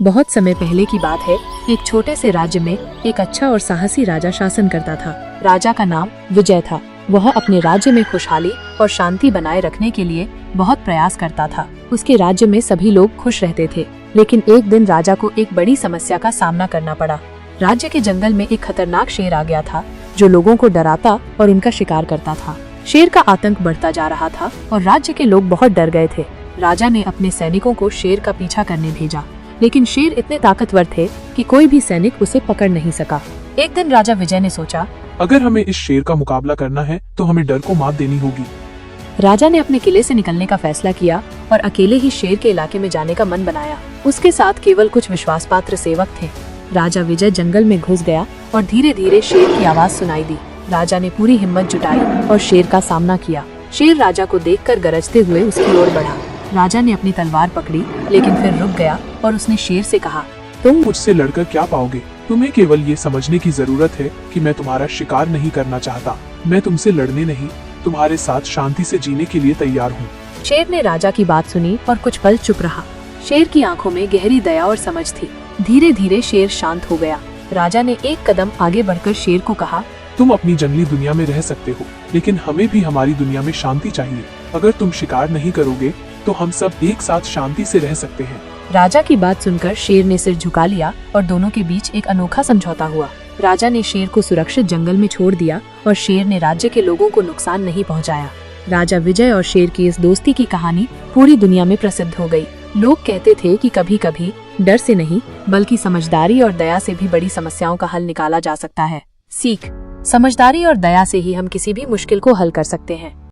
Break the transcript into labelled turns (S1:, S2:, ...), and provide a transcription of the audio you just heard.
S1: बहुत समय पहले की बात है। एक छोटे से राज्य में एक अच्छा और साहसी राजा शासन करता था। राजा का नाम विजय था। वह अपने राज्य में खुशहाली और शांति बनाए रखने के लिए बहुत प्रयास करता था। उसके राज्य में सभी लोग खुश रहते थे, लेकिन एक दिन राजा को एक बड़ी समस्या का सामना करना पड़ा। राज्य के जंगल में एक खतरनाक शेर आ गया था, जो लोगों को डराता और उनका शिकार करता था। शेर का आतंक बढ़ता जा रहा था और राज्य के लोग बहुत डर गए थे। राजा ने अपने सैनिकों को शेर का पीछा करने भेजा, लेकिन शेर इतने ताकतवर थे कि कोई भी सैनिक उसे पकड़ नहीं सका। एक दिन राजा विजय ने सोचा,
S2: अगर हमें इस शेर का मुकाबला करना है तो हमें डर को मात देनी होगी।
S1: राजा ने अपने किले से निकलने का फैसला किया और अकेले ही शेर के इलाके में जाने का मन बनाया। उसके साथ केवल कुछ विश्वास पात्र सेवक थे। राजा विजय जंगल में घुस गया और धीरे धीरे शेर की आवाज सुनाई दी। राजा ने पूरी हिम्मत जुटाई और शेर का सामना किया। शेर राजा को देखकर गरजते हुए उसकी ओर बढ़ा। राजा ने अपनी तलवार पकड़ी, लेकिन फिर रुक गया और उसने शेर से कहा,
S2: तुम मुझसे लड़कर क्या पाओगे? तुम्हें केवल ये समझने की जरूरत है कि मैं तुम्हारा शिकार नहीं करना चाहता। मैं तुमसे लड़ने नहीं, तुम्हारे साथ शांति से जीने के लिए तैयार हूँ।
S1: शेर ने राजा की बात सुनी और कुछ पल चुप रहा। शेर की आंखों में गहरी दया और समझ थी। धीरे धीरे शेर शांत हो गया। राजा ने एक कदम आगे बढ़कर शेर को कहा,
S2: तुम अपनी जंगली दुनिया में रह सकते हो, लेकिन हमें भी हमारी दुनिया में शांति चाहिए। अगर तुम शिकार नहीं करोगे तो हम सब एक साथ शांति से रह सकते हैं।
S1: राजा की बात सुनकर शेर ने सिर झुका लिया और दोनों के बीच एक अनोखा समझौता हुआ। राजा ने शेर को सुरक्षित जंगल में छोड़ दिया और शेर ने राज्य के लोगों को नुकसान नहीं पहुंचाया। राजा विजय और शेर की इस दोस्ती की कहानी पूरी दुनिया में प्रसिद्ध हो गई। लोग कहते थे कि कभी कभी डर से नहीं, बल्कि समझदारी और दया से भी बड़ी समस्याओं का हल निकाला जा सकता है। सीख: समझदारी और दया से ही हम किसी भी मुश्किल को हल कर सकते हैं।